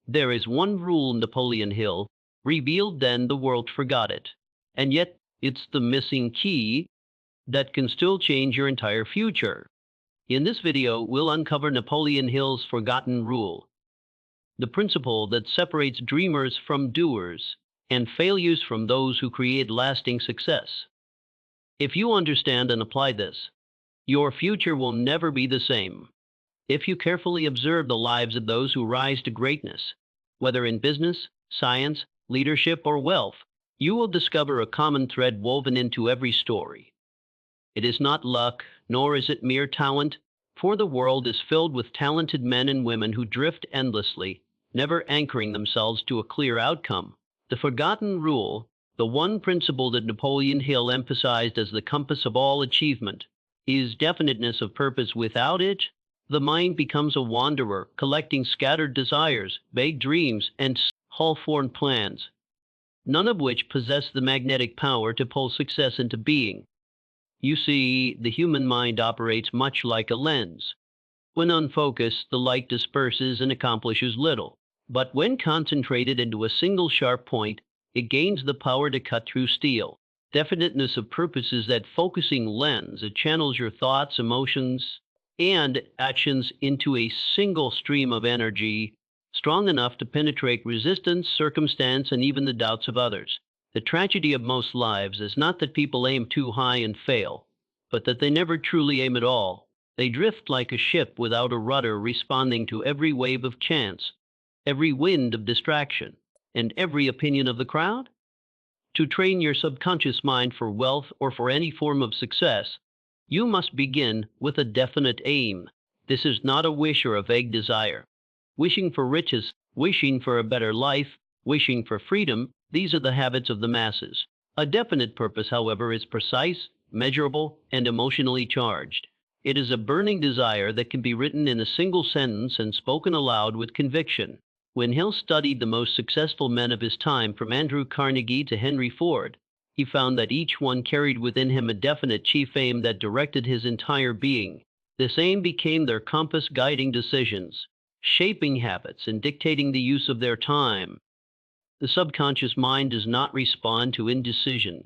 There is one rule Napoleon Hill revealed, then the world forgot it. And yet, it's the missing key that can still change your entire future. In this video, we'll uncover Napoleon Hill's forgotten rule, the principle that separates dreamers from doers and failures from those who create lasting success. If you understand and apply this, your future will never be the same. If you carefully observe the lives of those who rise to greatness, whether in business, science, leadership, or wealth, you will discover a common thread woven into every story. It is not luck, nor is it mere talent, for the world is filled with talented men and women who drift endlessly, never anchoring themselves to a clear outcome. The forgotten rule, the one principle that Napoleon Hill emphasized as the compass of all achievement, is definiteness of purpose. Without it, the mind becomes a wanderer, collecting scattered desires, vague dreams, and half-formed plans, none of which possess the magnetic power to pull success into being. You see, the human mind operates much like a lens. When unfocused, the light disperses and accomplishes little. But when concentrated into a single sharp point, it gains the power to cut through steel. Definiteness of purpose is that focusing lens. It channels your thoughts, emotions, and actions into a single stream of energy, strong enough to penetrate resistance, circumstance, and even the doubts of others. The tragedy of most lives is not that people aim too high and fail, but that they never truly aim at all. They drift like a ship without a rudder, responding to every wave of chance, every wind of distraction, and every opinion of the crowd. To train your subconscious mind for wealth or for any form of success, you must begin with a definite aim. This is not a wish or a vague desire. Wishing for riches, wishing for a better life, wishing for freedom, these are the habits of the masses. A definite purpose, however, is precise, measurable, and emotionally charged. It is a burning desire that can be written in a single sentence and spoken aloud with conviction. When Hill studied the most successful men of his time, from Andrew Carnegie to Henry Ford, he found that each one carried within him a definite chief aim that directed his entire being. This aim became their compass, guiding decisions, shaping habits, and dictating the use of their time. The subconscious mind does not respond to indecision.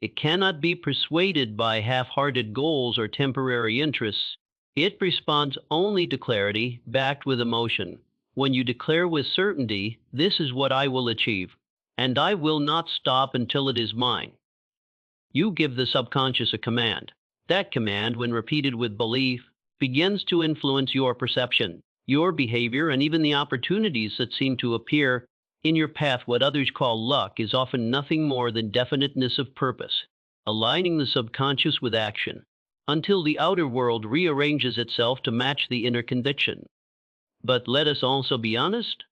It cannot be persuaded by half-hearted goals or temporary interests. It responds only to clarity, backed with emotion. When you declare with certainty, "This is what I will achieve, and I will not stop until it is mine," you give the subconscious a command. That command, when repeated with belief, begins to influence your perception, your behavior, and even the opportunities that seem to appear in your path. What others call luck is often nothing more than definiteness of purpose, aligning the subconscious with action, until the outer world rearranges itself to match the inner conviction. But let us also be honest.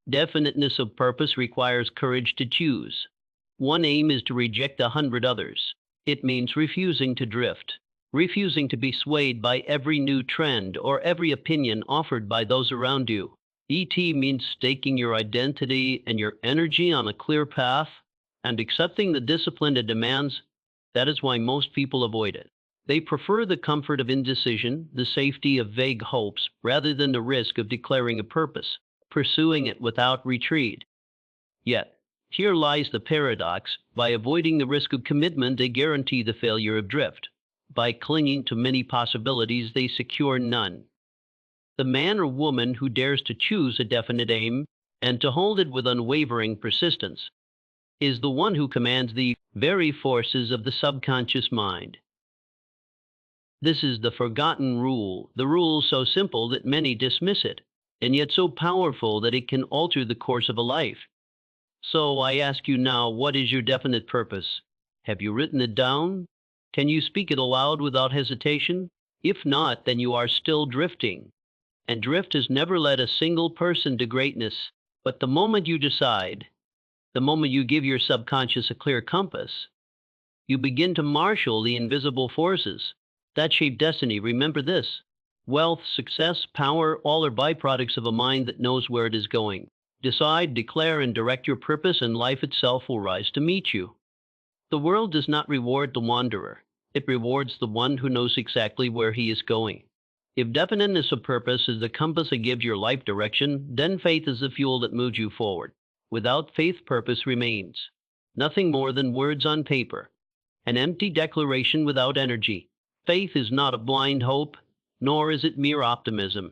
Definiteness of purpose requires courage to choose. One aim is to reject 100 others. It means refusing to drift, refusing to be swayed by every new trend or every opinion offered by those around you. ET means staking your identity and your energy on a clear path and accepting the discipline it demands. That is why most people avoid it. They prefer the comfort of indecision, the safety of vague hopes, rather than the risk of declaring a purpose, pursuing it without retreat. Yet, here lies the paradox. By avoiding the risk of commitment, they guarantee the failure of drift. By clinging to many possibilities, they secure none. The man or woman who dares to choose a definite aim and to hold it with unwavering persistence is the one who commands the very forces of the subconscious mind. This is the forgotten rule, the rule so simple that many dismiss it, and yet so powerful that it can alter the course of a life. So I ask you now, what is your definite purpose? Have you written it down? Can you speak it aloud without hesitation? If not, then you are still drifting. And drift has never led a single person to greatness. But the moment you decide, the moment you give your subconscious a clear compass, you begin to marshal the invisible forces that shape destiny. Remember this: wealth, success, power, all are byproducts of a mind that knows where it is going. Decide, declare, and direct your purpose, and life itself will rise to meet you. The world does not reward the wanderer. It rewards the one who knows exactly where he is going. If definiteness of purpose is the compass that gives your life direction, then faith is the fuel that moves you forward. Without faith, purpose remains nothing more than words on paper, an empty declaration without energy. Faith is not a blind hope, nor is it mere optimism.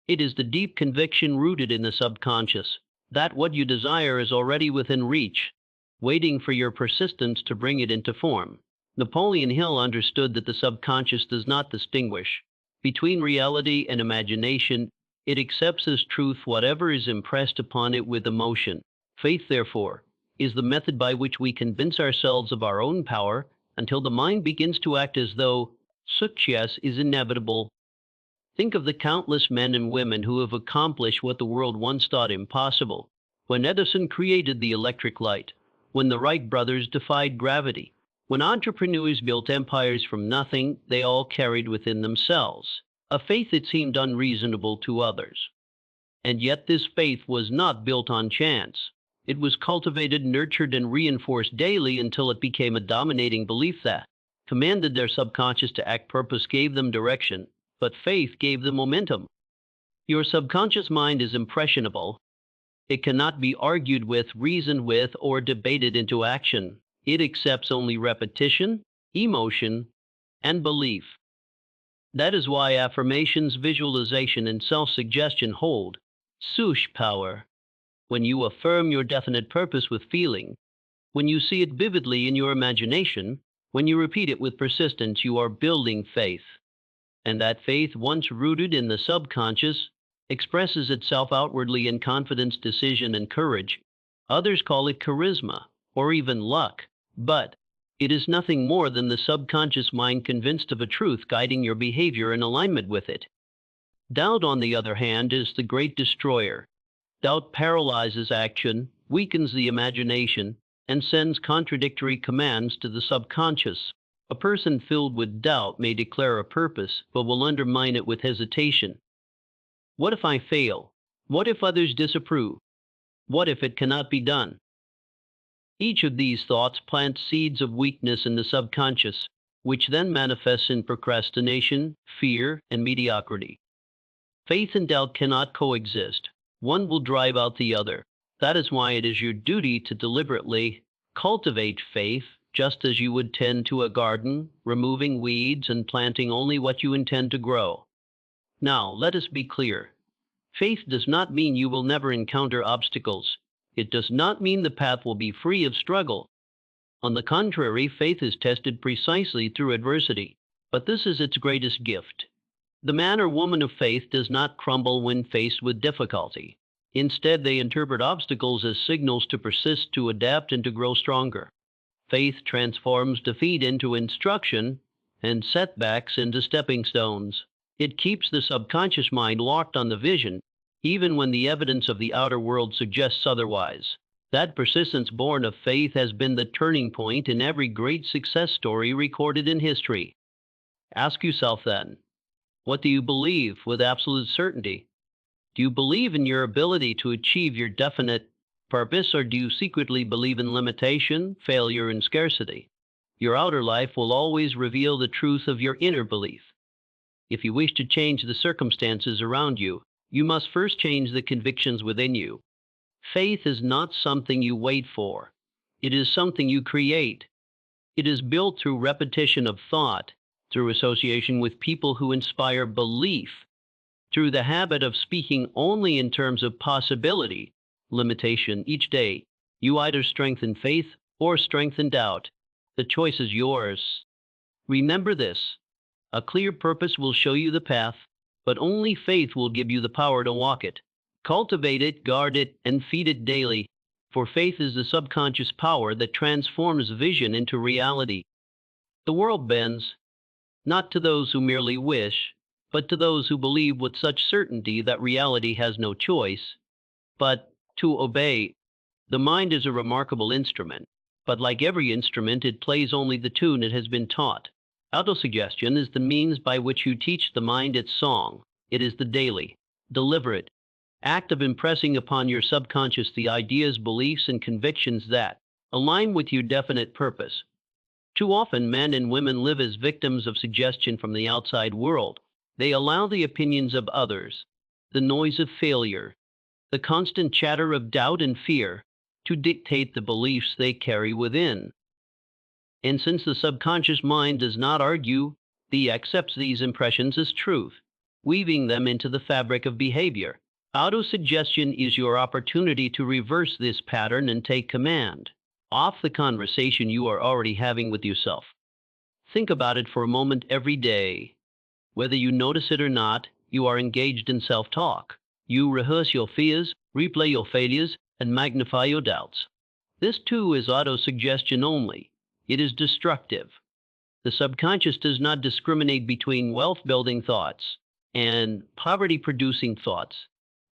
It is the deep conviction rooted in the subconscious that what you desire is already within reach, waiting for your persistence to bring it into form. Napoleon Hill understood that the subconscious does not distinguish between reality and imagination. It accepts as truth whatever is impressed upon it with emotion. Faith, therefore, is the method by which we convince ourselves of our own power until the mind begins to act as though success is inevitable. Think of the countless men and women who have accomplished what the world once thought impossible. When Edison created the electric light, when the Wright brothers defied gravity, when entrepreneurs built empires from nothing, they all carried within themselves a faith that seemed unreasonable to others. And yet this faith was not built on chance. It was cultivated, nurtured, and reinforced daily until it became a dominating belief that commanded their subconscious to act. Purpose gave them direction, but faith gave them momentum. Your subconscious mind is impressionable. It cannot be argued with, reasoned with, or debated into action. It accepts only repetition, emotion, and belief. That is why affirmations, visualization, and self-suggestion hold such power. When you affirm your definite purpose with feeling, when you see it vividly in your imagination, when you repeat it with persistence, you are building faith. And that faith, once rooted in the subconscious, expresses itself outwardly in confidence, decision, and courage. Others call it charisma, or even luck, but it is nothing more than the subconscious mind convinced of a truth guiding your behavior in alignment with it. Doubt, on the other hand, is the great destroyer. Doubt paralyzes action, weakens the imagination, and sends contradictory commands to the subconscious. A person filled with doubt may declare a purpose, but will undermine it with hesitation. What if I fail? What if others disapprove? What if it cannot be done? Each of these thoughts plants seeds of weakness in the subconscious, which then manifests in procrastination, fear, and mediocrity. Faith and doubt cannot coexist. One will drive out the other. That is why it is your duty to deliberately cultivate faith, just as you would tend to a garden, removing weeds and planting only what you intend to grow. Now, let us be clear. Faith does not mean you will never encounter obstacles. It does not mean the path will be free of struggle. On the contrary, faith is tested precisely through adversity. But this is its greatest gift. The man or woman of faith does not crumble when faced with difficulty. Instead, they interpret obstacles as signals to persist, to adapt, and to grow stronger. Faith transforms defeat into instruction and setbacks into stepping stones. It keeps the subconscious mind locked on the vision, even when the evidence of the outer world suggests otherwise. That persistence born of faith has been the turning point in every great success story recorded in history. Ask yourself then, what do you believe with absolute certainty? Do you believe in your ability to achieve your definite purpose, or do you secretly believe in limitation, failure, and scarcity? Your outer life will always reveal the truth of your inner belief. If you wish to change the circumstances around you, you must first change the convictions within you. Faith is not something you wait for. It is something you create. It is built through repetition of thought, through association with people who inspire belief, through the habit of speaking only in terms of possibility, limitation each day. You either strengthen faith or strengthen doubt. The choice is yours. Remember this: a clear purpose will show you the path, but only faith will give you the power to walk it. Cultivate it, guard it, and feed it daily, for faith is the subconscious power that transforms vision into reality. The world bends, not to those who merely wish, but to those who believe with such certainty that reality has no choice but to obey. The mind is a remarkable instrument, but like every instrument, it plays only the tune it has been taught. Autosuggestion is the means by which you teach the mind its song. It is the daily, deliberate act of impressing upon your subconscious the ideas, beliefs, and convictions that align with your definite purpose. Too often, men and women live as victims of suggestion from the outside world. They allow the opinions of others, the noise of failure, the constant chatter of doubt and fear to dictate the beliefs they carry within. And since the subconscious mind does not argue, it accepts these impressions as truth, weaving them into the fabric of behavior. Autosuggestion is your opportunity to reverse this pattern and take command off the conversation you are already having with yourself. Think about it for a moment every day. Whether you notice it or not, you are engaged in self-talk. You rehearse your fears, replay your failures, and magnify your doubts. This too is autosuggestion only. It is destructive. The subconscious does not discriminate between wealth-building thoughts and poverty-producing thoughts.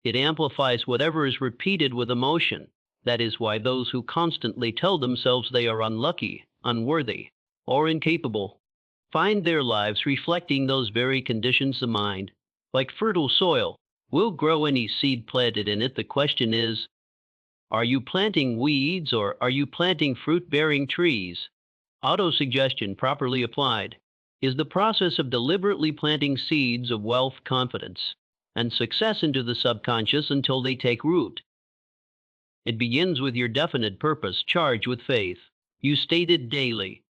It amplifies whatever is repeated with emotion. That is why those who constantly tell themselves they are unlucky, unworthy, or incapable find their lives reflecting those very conditions of mind. Like fertile soil, will grow any seed planted in it. The question is, are you planting weeds or are you planting fruit-bearing trees? Autosuggestion, properly applied, is the process of deliberately planting seeds of wealth, confidence, and success into the subconscious until they take root. It begins with your definite purpose, charged with faith. You state it daily,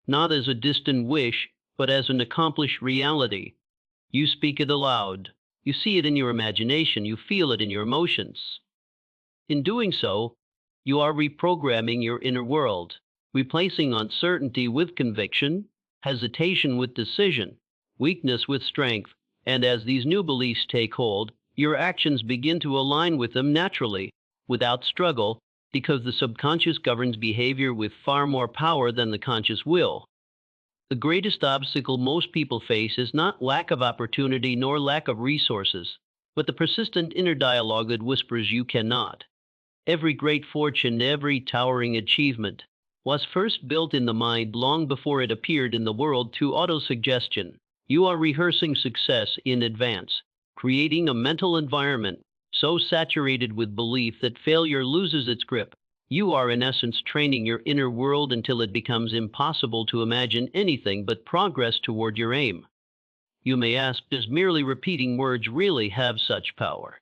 not as a distant wish, but as an accomplished reality. You speak it aloud. You see it in your imagination. You feel it in your emotions. In doing so, you are reprogramming your inner world, replacing uncertainty with conviction, hesitation with decision, weakness with strength. And as these new beliefs take hold, your actions begin to align with them naturally, without struggle, because the subconscious governs behavior with far more power than the conscious will. The greatest obstacle most people face is not lack of opportunity nor lack of resources, but the persistent inner dialogue that whispers you cannot. Every great fortune, every towering achievement, was first built in the mind long before it appeared in the world through autosuggestion. You are rehearsing success in advance, creating a mental environment so saturated with belief that failure loses its grip. You are in essence training your inner world until it becomes impossible to imagine anything but progress toward your aim. You may ask, does merely repeating words really have such power?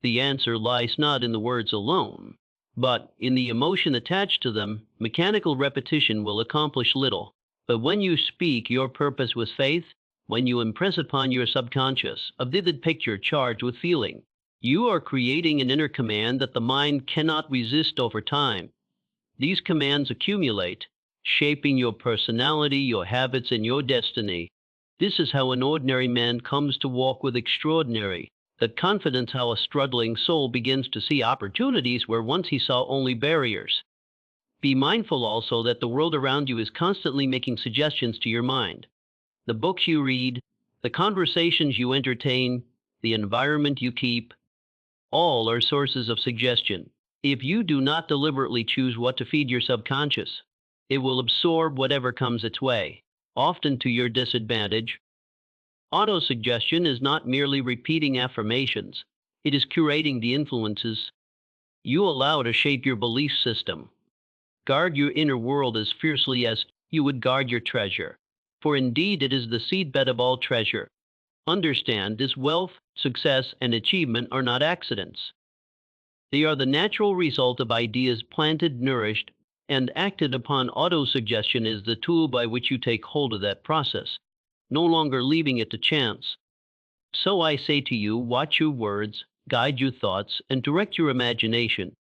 The answer lies not in the words alone, but in the emotion attached to them. Mechanical repetition will accomplish little. But when you speak your purpose with faith, when you impress upon your subconscious a vivid picture charged with feeling, you are creating an inner command that the mind cannot resist over time. These commands accumulate, shaping your personality, your habits, and your destiny. This is how an ordinary man comes to walk with extraordinary that confidence, how a struggling soul begins to see opportunities where once he saw only barriers. Be mindful also that the world around you is constantly making suggestions to your mind. The books you read, the conversations you entertain, the environment you keep, all are sources of suggestion. If you do not deliberately choose what to feed your subconscious, it will absorb whatever comes its way, often to your disadvantage. Autosuggestion is not merely repeating affirmations, it is curating the influences you allow to shape your belief system. Guard your inner world as fiercely as you would guard your treasure, for indeed it is the seedbed of all treasure. Understand this: wealth, success, and achievement are not accidents. They are the natural result of ideas planted, nourished, and acted upon. Autosuggestion is the tool by which you take hold of that process, no longer leaving it to chance. So I say to you, watch your words, guide your thoughts, and direct your imagination.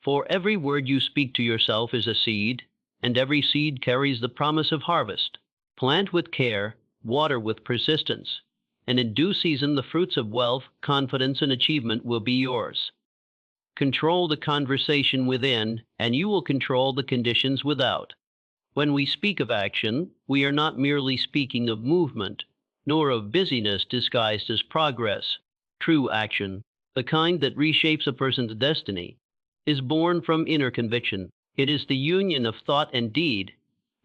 For every word you speak to yourself is a seed, and every seed carries the promise of harvest. Plant with care, water with persistence, and in due season the fruits of wealth, confidence, and achievement will be yours. Control the conversation within, and you will control the conditions without. When we speak of action, we are not merely speaking of movement, nor of busyness disguised as progress. True action, the kind that reshapes a person's destiny, is born from inner conviction. It is the union of thought and deed,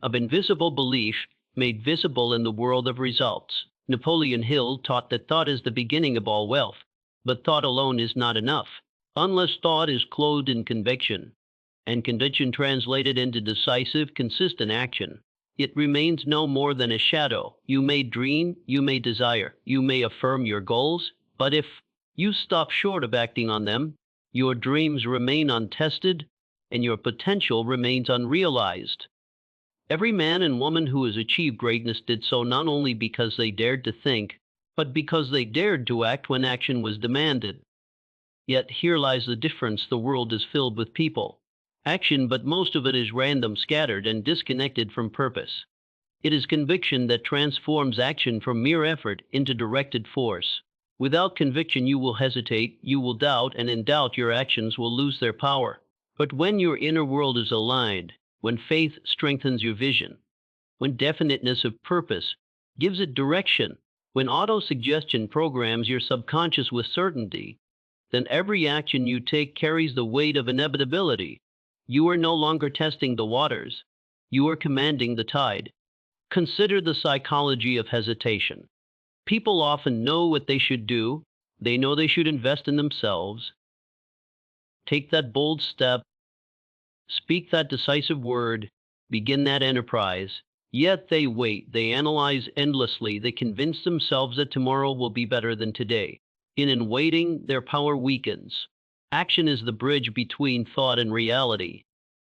of invisible belief made visible in the world of results. Napoleon Hill taught that thought is the beginning of all wealth, but thought alone is not enough, unless thought is clothed in conviction, and conviction translated into decisive, consistent action. it remains no more than a shadow. You may dream, you may desire, you may affirm your goals, but if you stop short of acting on them, your dreams remain untested and your potential remains unrealized. Every man and woman who has achieved greatness did so not only because they dared to think, but because they dared to act when action was demanded. Yet here lies the difference: the world is filled with people. Action, but most of it is random, scattered, and disconnected from purpose. It is conviction that transforms action from mere effort into directed force. Without conviction, you will hesitate, you will doubt, and in doubt, your actions will lose their power. But when your inner world is aligned, when faith strengthens your vision, when definiteness of purpose gives it direction, when auto-suggestion programs your subconscious with certainty, then every action you take carries the weight of inevitability. You are no longer testing the waters, you are commanding the tide. Consider the psychology of hesitation. People often know what they should do, they know they should invest in themselves, take that bold step, speak that decisive word, begin that enterprise. Yet they wait, they analyze endlessly, they convince themselves that tomorrow will be better than today. In waiting, their power weakens. Action is the bridge between thought and reality,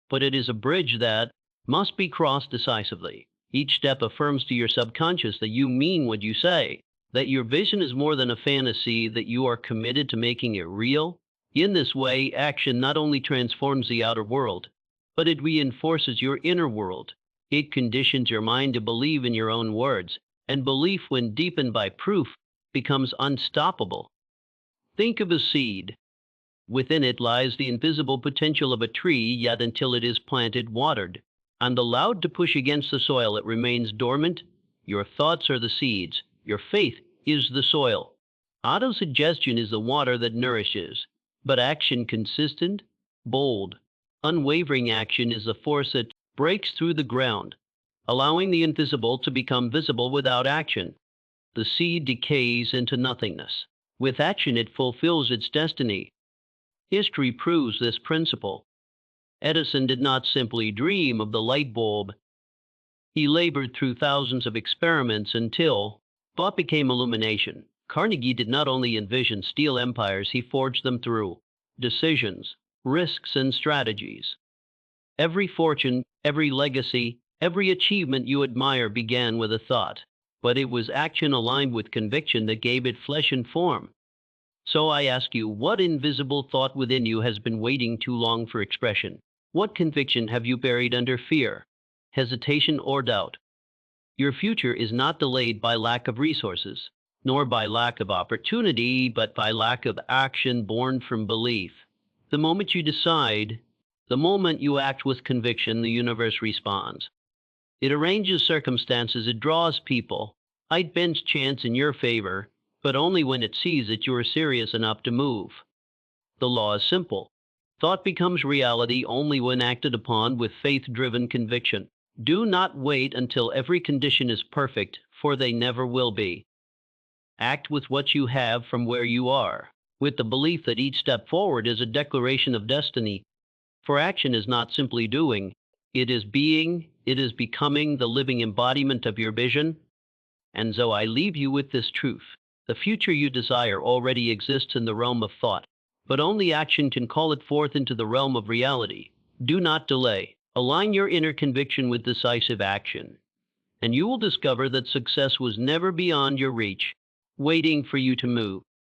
but it is a bridge that must be crossed decisively. Each step affirms to your subconscious that you mean what you say, that your vision is more than a fantasy, that you are committed to making it real. In this way, action not only transforms the outer world, but it reinforces your inner world. It conditions your mind to believe in your own words, and belief, when deepened by proof, becomes unstoppable. Think of a seed. Within it lies the invisible potential of a tree, yet until it is planted, watered, and allowed to push against the soil, it remains dormant. Your thoughts are the seeds, your faith is the soil. Autosuggestion is the water that nourishes, but action, consistent, bold, unwavering action, is the force that breaks through the ground, allowing the invisible to become visible. Without action, the seed decays into nothingness. With action, it fulfills its destiny. History proves this principle. Edison did not simply dream of the light bulb. He labored through thousands of experiments until thought became illumination. Carnegie did not only envision steel empires, he forged them through decisions, risks, and strategies. Every fortune, every legacy, every achievement you admire began with a thought, but it was action aligned with conviction that gave it flesh and form. So I ask you, what invisible thought within you has been waiting too long for expression? What conviction have you buried under fear, hesitation, or doubt? Your future is not delayed by lack of resources, nor by lack of opportunity, but by lack of action born from belief. The moment you decide, the moment you act with conviction, the universe responds. It arranges circumstances, it draws people. It bends chance in your favor, but only when it sees that you are serious enough to move. The law is simple. Thought becomes reality only when acted upon with faith-driven conviction. Do not wait until every condition is perfect, for they never will be. Act with what you have from where you are, with the belief that each step forward is a declaration of destiny. For action is not simply doing, it is being, it is becoming the living embodiment of your vision. And so I leave you with this truth. The future you desire already exists in the realm of thought, but only action can call it forth into the realm of reality. Do not delay. Align your inner conviction with decisive action, and you will discover that success was never beyond your reach, waiting for you to move.